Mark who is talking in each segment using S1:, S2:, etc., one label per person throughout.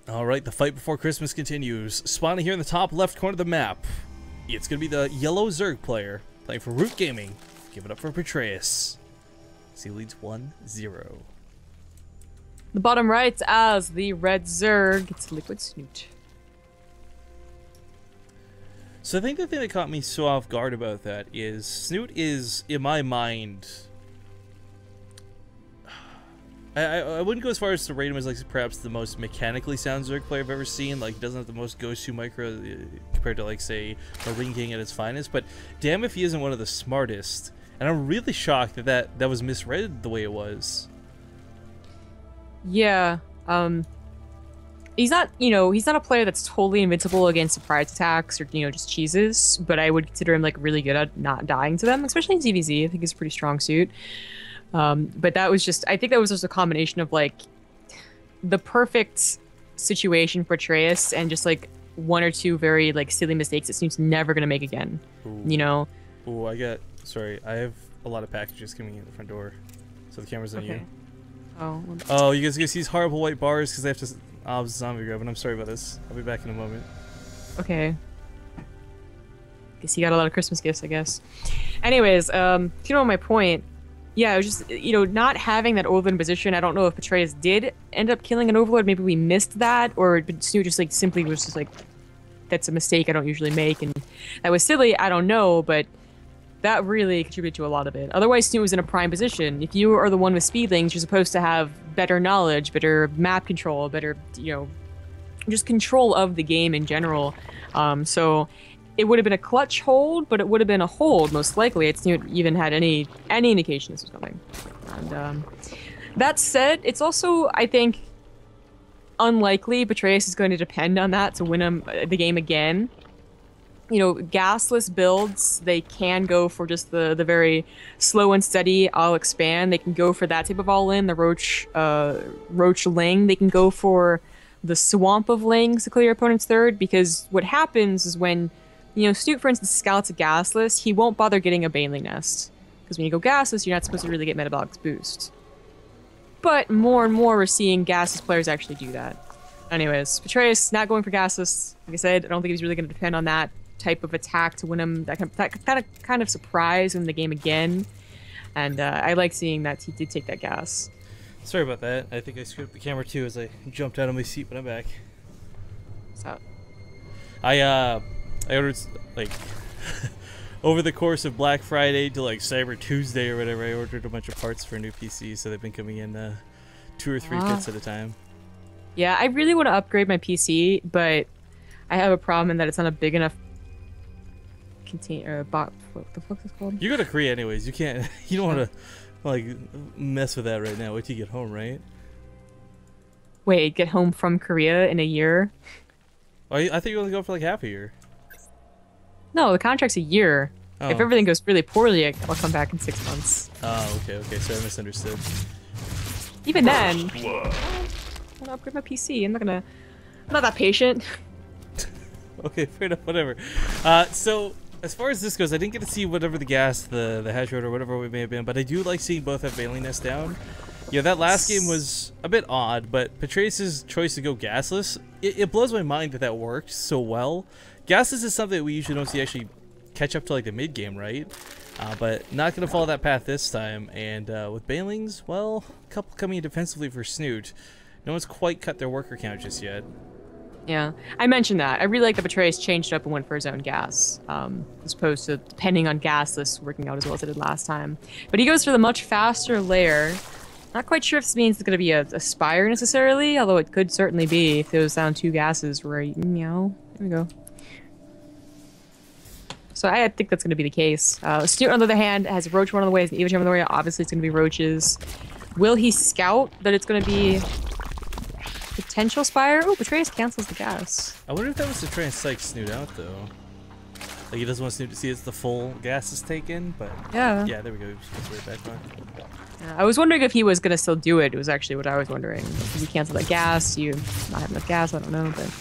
S1: Alright, the fight before Christmas continues. Spawning here in the top left corner of the map. It's going to be the yellow Zerg player playing for Root Gaming. Give it up for Petraeus. He leads 1-0.
S2: The bottom right as the red Zerg. It's Liquid Snute.
S1: So I think the thing that caught me so off guard about that is Snute is, in my mind... I wouldn't go as far as to rate him as like perhaps the most mechanically sound Zerg player I've ever seen. Like, he doesn't have the most go-to micro compared to like say a Ring King at its finest. But damn if he isn't one of the smartest. And I'm really shocked that was misread the way it was.
S2: Yeah, he's not, he's not a player that's totally invincible against surprise attacks or, just cheeses, but I would consider him, like, really good at not dying to them, especially in ZVZ. I think he's a pretty strong suit. But that was just, I think that was just a combination of, like, the perfect situation for Petraeus and just, like, one or two very, like, silly mistakes that Snoot's never going to make again,
S1: Ooh, sorry, I have a lot of packages coming in the front door, so the camera's on you.
S2: Oh,
S1: you guys are gonna see these horrible white bars because I have to. I was zombie grabbing. I'm sorry about this. I'll be back in a moment.
S2: Okay. Guess he got a lot of Christmas gifts, I guess. Anyways, my point. Yeah, it was just, not having that Overlord position. I don't know if Petraeus did end up killing an Overlord. Maybe we missed that, or Snute just like simply was just like, that's a mistake I don't usually make, and that was silly. I don't know, but. That really contributed to a lot of it. Otherwise, Snute was in a prime position. If you are the one with speedlings, you're supposed to have better knowledge, better map control, better, just control of the game in general. So it would have been a clutch hold, but it would have been a hold, most likely. If Snute even had any indication this was coming. And that said, it's also, I think, unlikely Petraeus is going to depend on that to win him the game again. Gasless builds, they can go for just the very slow and steady, I'll expand. They can go for that type of all-in, the Roach Ling. They can go for the Swamp of Lings to clear your opponent's third, because what happens is when, Snute, for instance, scouts a Gasless, he won't bother getting a Baneling Nest. Because when you go Gasless, you're not supposed to really get Metabolics boost. But more and more we're seeing Gasless players actually do that. Anyways, Petraeus not going for Gasless. Like I said, I don't think he's really going to depend on that type of attack to win him, that kind of surprise in the game again, and I like seeing that he did take that gas.
S1: Sorry about that. I think I screwed up the camera too as I jumped out of my seat, but I'm back.
S2: What's up?
S1: I ordered like over the course of Black Friday to like Cyber Tuesday or whatever. I ordered a bunch of parts for a new PC, so they've been coming in 2 or 3 bits at a time.
S2: Yeah, I really want to upgrade my PC, but I have a problem in that it's not a big enough container. What the fuck is this called?
S1: You go to Korea anyways. You can't. You don't want to like mess with that right now. Wait till you get home, right?
S2: Wait, get home from Korea in a year?
S1: Oh, I thought you were only going for like half a year.
S2: No, the contract's a year.
S1: Oh.
S2: If everything goes really poorly, I'll come back in 6 months.
S1: Oh, okay. Sorry, I misunderstood.
S2: Even then, I want to upgrade my PC. I'm not that patient.
S1: Okay, fair enough. Whatever. So as far as this goes, I didn't get to see whatever the gas, the hash rate or whatever it may have been, but I do like seeing both have Baneling Nest down. Yeah, that last game was a bit odd, but Petraeus' choice to go gasless, it blows my mind that worked so well. Gasless is something that we usually don't see actually catch up to like the mid game, right? But not going to follow that path this time. And with Banelings, well, a couple coming in defensively for Snute. No one's quite cut their worker count just yet.
S2: Yeah, I mentioned that. I really like that Petraeus changed up and went for his own gas, as opposed to depending on gasless working out as well as it did last time. But he goes for the much faster layer. Not quite sure if this means it's going to be a Spire necessarily, although it could certainly be if it was down 2 gases right. Meow. There we go. So I think that's going to be the case. Snute, on the other hand, has a Roach one on the way, has an Eva Gem on the way. Obviously, it's going to be Roaches. Will he scout that it's going to be potential Spire? Oh, Petraeus cancels the gas.
S1: I wonder if that was to try and psych Snute out, though. Like, he doesn't want Snute to see it's the full gas is taken, but...
S2: Yeah.
S1: Yeah, there we go. Just right back on.
S2: Yeah, I was wondering if he was going to still do it. It was actually what I was wondering. Did he cancel that gas? You not have enough gas? I don't know, but...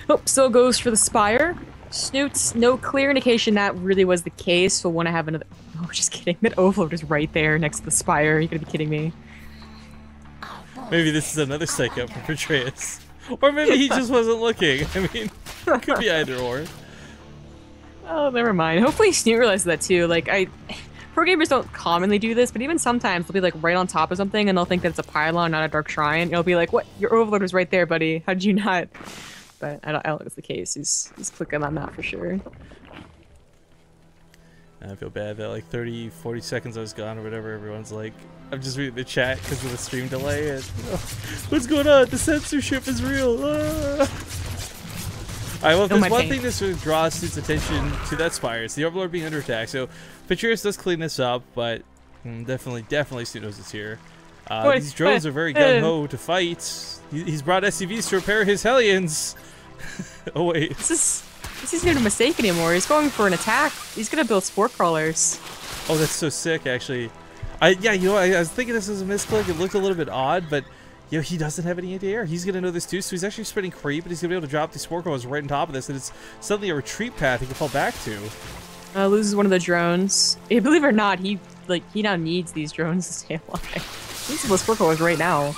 S2: Oh, still goes for the Spire. Snoot's no clear indication that really was the case, so want to have another... Oh, just kidding. That Overlord is right there next to the Spire. You're going to be kidding me.
S1: Maybe this is another psych up for Petraeus. Or maybe he just wasn't looking. I mean, it could be either or.
S2: Oh, never mind. Hopefully Snute realizes that too. Like, pro gamers don't commonly do this, but even sometimes they'll be like right on top of something and they'll think that it's a pylon, not a dark shrine. It'll be like, what? Your overlord was right there, buddy. How did you not? But I don't think it's the case. He's clicking on that for sure.
S1: I feel bad that like 30, 40 seconds I was gone or whatever. Everyone's like, I'm just reading the chat because of the stream delay. And, what's going on? The censorship is real. Ah. Alright, well, if there's one thing that sort of draws Snute's attention to that spire, it's the Overlord being under attack. So, Petraeus does clean this up, but definitely Snute knows it's here. These drones are very gung-ho to fight. He's brought SCVs to repair his Hellions. Oh, wait.
S2: This isn't a mistake anymore. He's going for an attack. He's gonna build spore crawlers.
S1: Oh, that's so sick, actually. Yeah, you know, I was thinking this was a misclick. It looked a little bit odd, but you know, he doesn't have any anti-air. He's gonna know this too, so he's actually spreading creep, and he's gonna be able to drop these spore crawlers right on top of this, and it's suddenly a retreat path he can fall back to.
S2: Loses one of the drones. Hey, believe it or not, he now needs these drones to stay alive. He needs those spore crawlers right now.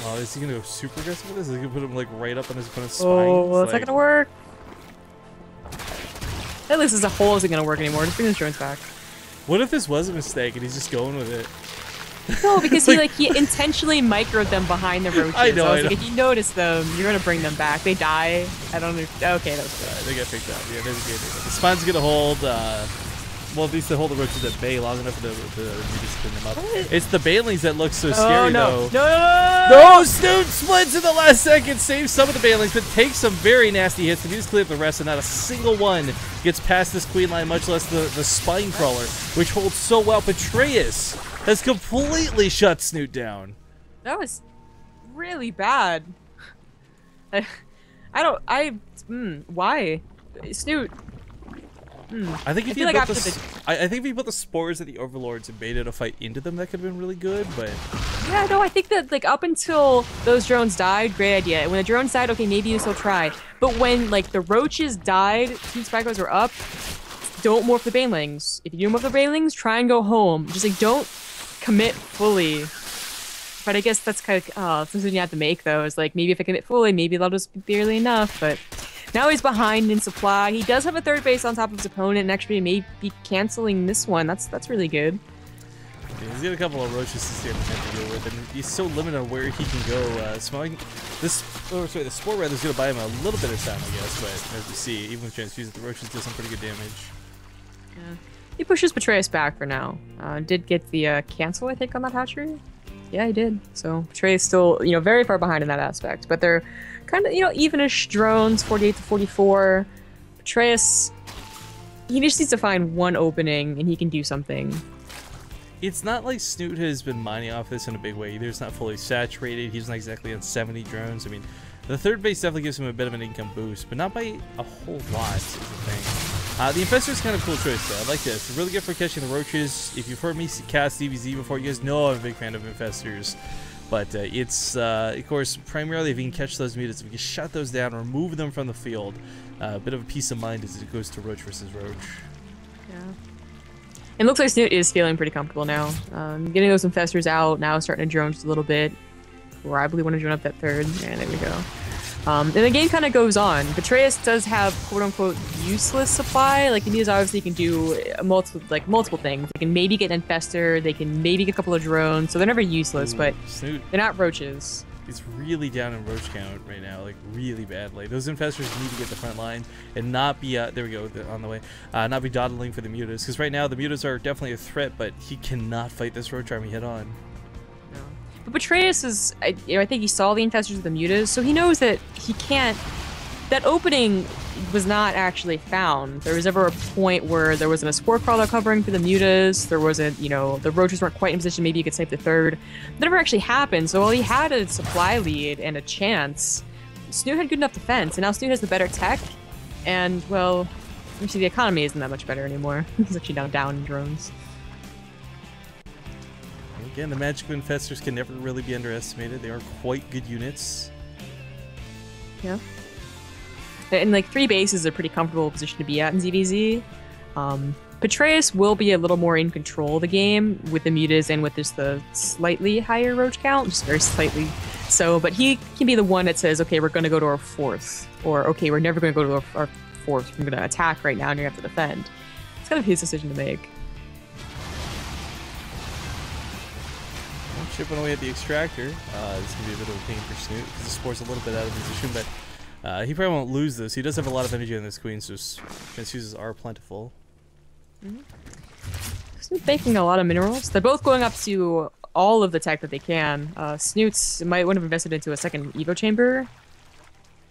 S1: Oh, is he gonna go super aggressive with this? Is he gonna put him like right up on his opponent's spine?
S2: Oh, well, it's
S1: like...
S2: not gonna work. At least as a whole isn't gonna work anymore. Just bring his drones back.
S1: What if this was a mistake and he's just going with it?
S2: No, because he intentionally microed them behind the roaches.
S1: I know.
S2: Like, if you notice them, you're gonna bring them back. They die. I don't know. Okay, that was good.
S1: They got picked up. Yeah, they get it. The spine's gonna hold. Well, at least they hold the roaches at bay long enough for the just clean them up. What? It's the Banelings that look so scary, though. No, Snute splits in the last second, saves some of the Banelings, but takes some very nasty hits. And he just clear up the rest, and not a single one gets past this queen line, much less the spine crawler, which holds so well. Petraeus has completely shut Snute down. That
S2: was really bad. Why? Snute.
S1: I think if you put the spores of the overlords and baited a fight into them, that could have been really good. But
S2: yeah, no, I think that like up until those drones died, great idea. When the drones died, okay, maybe you still try. But when like the roaches died, two spikers were up. Don't morph the banelings. If you do morph the banelings, try and go home. Just like don't commit fully. But I guess that's kind of something you have to make though. Is like maybe if I commit fully, maybe that'll just be barely enough. But now he's behind in supply. He does have a third base on top of his opponent, and actually may be canceling this one. That's really good.
S1: Yeah, he's got a couple of roaches to stand to deal with, and he's so limited on where he can go. The spore rather is going to buy him a little bit of time, I guess. But as you see, even with transfuse, the roaches do some pretty good damage.
S2: Yeah, he pushes Petraeus back for now. Did get the cancel, I think, on that hatchery. Yeah, he did. So Petraeus still, very far behind in that aspect, but they're kind of, evenish drones, 48 to 44. Petraeus, he just needs to find one opening and he can do something.
S1: It's not like Snute has been mining off this in a big way either. It's not fully saturated. He's not exactly on 70 drones. I mean, the third base definitely gives him a bit of an income boost, but not by a whole lot is the thing. The Infestor is kind of a cool choice though. I like this. It's really good for catching the roaches. If you've heard me cast DBZ before, you guys know I'm a big fan of Infestors. But it's, of course, primarily if you can catch those mutants, if you can shut those down, remove them from the field, a bit of a peace of mind as it goes to Roach versus Roach.
S2: Yeah. It looks like Snute is feeling pretty comfortable now. Getting those Infestors out, now starting to drone just a little bit. Probably want to drone up that third. And there we go. And the game kind of goes on. Petraeus does have quote-unquote useless supply. Like, the Mutas obviously can do multiple things. They can maybe get an Infestor, they can maybe get a couple of drones, so they're never useless, but
S1: Snute,
S2: they're not roaches.
S1: He's really down in roach count right now, like really badly. Those Infestors need to get the front line and not be, there we go, on the way, not be dawdling for the Mutas, because right now the Mutas are definitely a threat, but he cannot fight this roach army head on.
S2: But Petraeus is, I think he saw the Infestors of the Mutas, so he knows that he can't. That opening was not actually found. There was ever a point where there wasn't a spore crawler covering for the Mutas. There wasn't, the roaches weren't quite in position. Maybe you could save the third. That never actually happened. So while he had a supply lead and a chance, Snute had good enough defense, and now Snute has the better tech. And well, actually the economy isn't that much better anymore. He's actually now down in drones.
S1: Again, the magic of Infestors can never really be underestimated. They are quite good units.
S2: Yeah. And like 3 bases is a pretty comfortable position to be at in ZVZ. Petraeus will be a little more in control of the game with the Mutas and with just the slightly higher roach count, just very slightly. So, but he can be the one that says, okay, we're going to go to our fourth, or okay, we're never going to go to our fourth. We're going to attack right now, and you have to defend. It's kind of his decision to make.
S1: Chipping away at the extractor. This is going to be a bit of a pain for Snute because the Spore's a little bit out of position, but he probably won't lose this. He does have a lot of energy on this queen, so transfuses are plentiful.
S2: Snute making a lot of minerals. They're both going up to all of the tech that they can. Snute's might want to have invested into a second Evo chamber.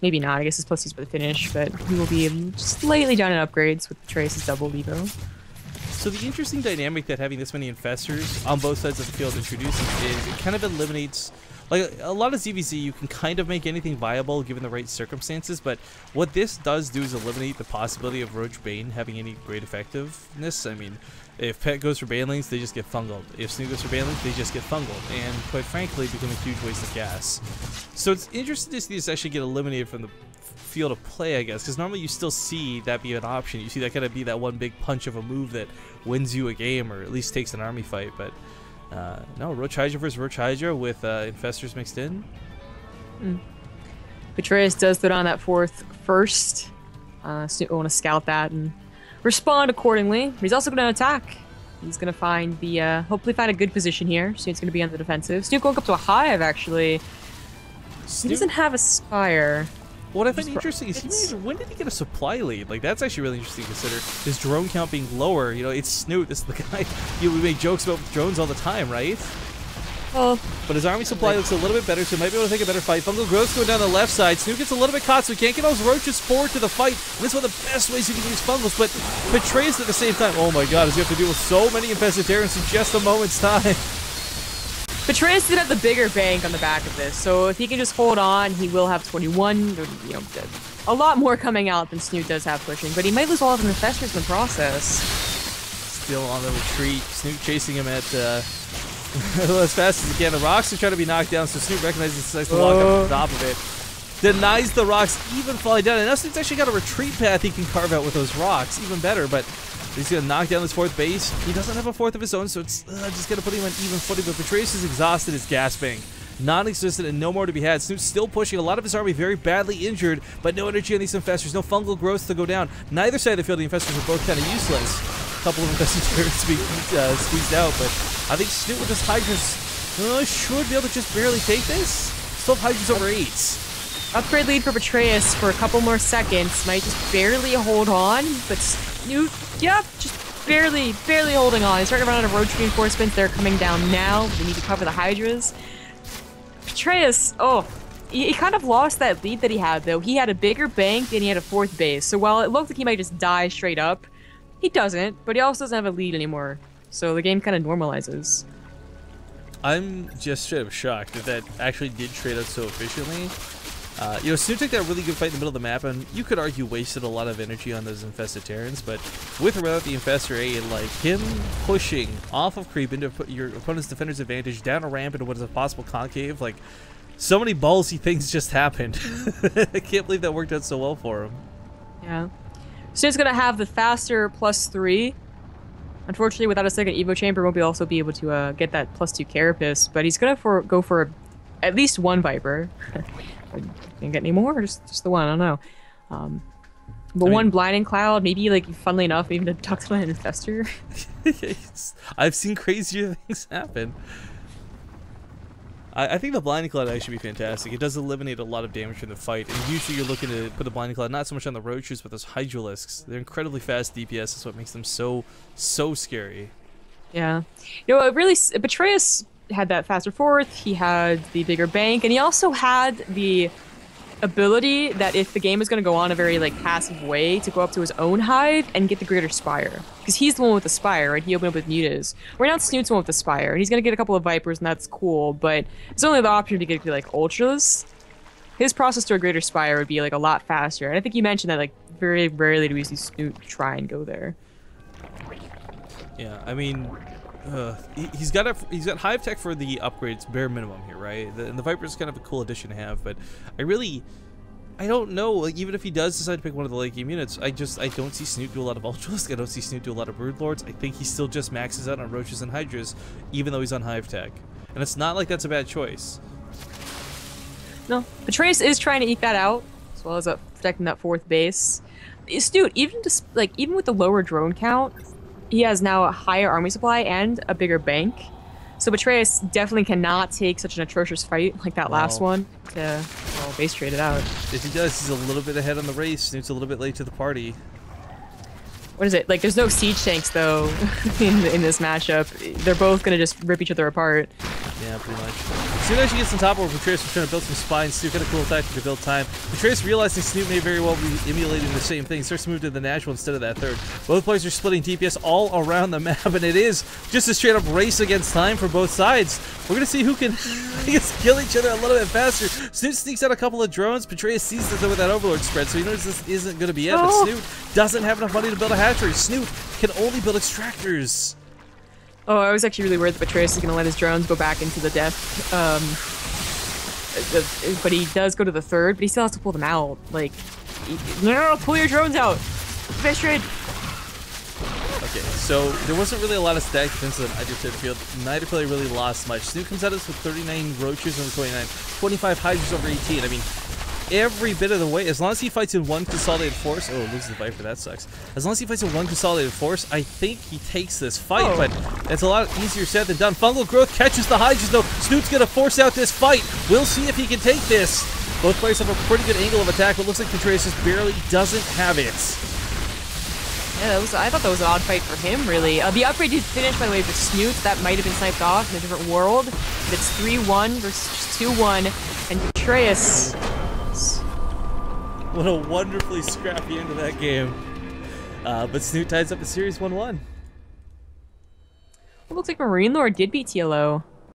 S2: Maybe not. I guess his plus 2's for the finish, but he will be slightly down in upgrades with Petraeus' double Evo.
S1: So the interesting dynamic that having this many infestors on both sides of the field introduces is it kind of eliminates, like a lot of ZVZ, you can kind of make anything viable given the right circumstances, but what this does do is eliminate the possibility of Roach Bane having any great effectiveness. I mean, if Pet goes for Banelings, they just get fungled. If Snute goes for Banelings, they just get fungled, and quite frankly, become a huge waste of gas. So it's interesting to see this actually get eliminated from the field of play, I guess, because normally you still see that be an option. You see that kind of be that one big punch of a move that wins you a game or at least takes an army fight, but no, Roach Hydra versus Roach Hydra with infestors mixed in.
S2: Petraeus does throw down that fourth first. Snute will want to scout that and respond accordingly. He's also going to attack. He's going to find the, hopefully find a good position here. Snute's going to be on the defensive. Snute going up to a hive, actually. He doesn't have a spire.
S1: What I find interesting is when did he get a supply lead? Like, that's actually really interesting to consider. His drone count being lower. You know, it's Snute. This is the guy. We make jokes about drones all the time, right?
S2: Well,
S1: but his army supply looks a little bit better, so he might be able to take a better fight. Fungal growth's going down the left side. Snute gets a little bit caught, so he can't get those roaches forward to the fight. And this is one of the best ways you can use fungals, but Petraeus at the same time. Oh my god, he's going to have to deal with so many infested Terrans in just a moment's time.
S2: Petraeus did have the bigger bank on the back of this, so if he can just hold on, he will have 21. You know, a lot more coming out than Snute does have pushing, but he might lose all of the infestors in the process.
S1: Still on the retreat. Snute chasing him at as fast as he can. The rocks are trying to be knocked down, so Snute recognizes it's to walk up to the top of it. Denies the rocks even falling down, and now Snute's actually got a retreat path he can carve out with those rocks, even better, but he's going to knock down this fourth base. He doesn't have a fourth of his own, so it's just going to put him on even footing. But Petraeus is exhausted, his gas bank non-existent and no more to be had. Snute's still pushing. A lot of his army very badly injured, but no energy on these infestors. No fungal growth to go down. Neither side of the field, the infestors are both kind of useless. A couple of infestors to be squeezed out, but I think Snute with his Hydras should be able to just barely take this. Still have Hydras over 8.
S2: Upgrade lead for Petraeus for a couple more seconds. Might just barely hold on, but Snute, yep, just barely holding on. He's starting to run out of roach reinforcements. They're coming down now. We need to cover the Hydras. Petraeus, he kind of lost that lead that he had, though. He had a bigger bank and he had a fourth base. So while it looked like he might just die straight up, he doesn't, but he also doesn't have a lead anymore. So the game kind of normalizes.
S1: I'm just straight up shocked that that actually did trade out so efficiently. You know, Snute took that really good fight in the middle of the map, and you could argue wasted a lot of energy on those infested Terrans, but with or without the infestor aid, like him pushing off of creep into your opponent's defender's advantage, down a ramp into what is a possible concave, like, so many ballsy things just happened. I can't believe that worked out so well for him.
S2: Yeah. Snute's gonna have the faster +3. Unfortunately, without a second Evo chamber, won't also be able to get that +2 Carapace, but he's gonna go for at least one Viper. Can't get any more, or just the one, I don't know. But I mean, one Blinding Cloud, maybe, like, funnily enough, even a Ductile and Infestor.
S1: I've seen crazier things happen. I think the Blinding Cloud actually be fantastic. It does eliminate a lot of damage from the fight, and usually you're looking to put the Blinding Cloud not so much on the Roaches, but those Hydralisks. They're incredibly fast DPS, that's what makes them so scary.
S2: Yeah. You know, it really, Petraeus had that faster fourth, he had the bigger bank, and he also had the ability that if the game is going to go on a very, like, passive way, to go up to his own hive and get the greater spire. Because he's the one with the spire, right? He opened up with Mutas. Right now, Snute's the one with the spire, and he's going to get a couple of Vipers, and that's cool, but it's only the option to get, like, Ultras. His process to a greater spire would be, like, a lot faster. And I think you mentioned that, like, very rarely do we see Snute try and go there.
S1: Yeah, I mean, he's got hive tech for the upgrades bare minimum here, right? And the Viper is kind of a cool addition to have, but I don't know. Like, even if he does decide to pick one of the late game units, I don't see Snute do a lot of Ultralisk. I don't see Snute do a lot of Broodlords. I think he still just maxes out on Roaches and Hydras, even though he's on hive tech. And it's not like that's a bad choice.
S2: No. Petraeus is trying to eke that out, as well as protecting that 4th base. Snute, even with the lower drone count, he has now a higher army supply and a bigger bank. So Petraeus definitely cannot take such an atrocious fight like that last one to base trade it out.
S1: If he does, he's a little bit ahead on the race. Snoot's a little bit late to the party.
S2: What is it? Like, there's no siege tanks, though, in this matchup. They're both going to just rip each other apart.
S1: Yeah, pretty much. Snoot actually gets on top of where Petraeus was trying to build some spines. Snoot got a cool tactic to build time. Petraeus realizing Snoot may very well be emulating the same thing. Starts to move to the natural instead of that 3rd. Both players are splitting DPS all around the map, and it is just a straight up race against time for both sides. We're going to see who can, I guess, kill each other a little bit faster. Snoot sneaks out a couple of drones. Petraeus sees that with that Overlord spread, so he knows this isn't going to be it. But Snoot doesn't have enough money to build a hatchery. Snoot can only build extractors.
S2: Oh, I was actually really worried that Petraeus is going to let his drones go back into the death. But he does go to the 3rd, but he still has to pull them out. Like, no, pull your drones out. Base trade.
S1: Okay, so there wasn't really a lot of static defense on either side of the field. Neither player really lost much. Snoot comes at us with 39 roaches over 29, 25 hydras over 18. I mean, every bit of the way, as long as he fights in one consolidated force. Oh, loses the Viper, that sucks. As long as he fights in one consolidated force, I think he takes this fight, but it's a lot easier said than done. Fungal growth catches the hydras, though. Snoot's gonna force out this fight. We'll see if he can take this. Both players have a pretty good angle of attack, but looks like Petraeus just barely doesn't have it.
S2: Yeah, I thought that was an odd fight for him, really. The upgrade did finish, by the way, for Snute. That might have been sniped off in a different world. But it's 3-1 versus 2-1, and Petraeus.
S1: What a wonderfully scrappy end of that game. But Snute ties up the series 1-1.
S2: It looks like Marine Lord did beat TLO.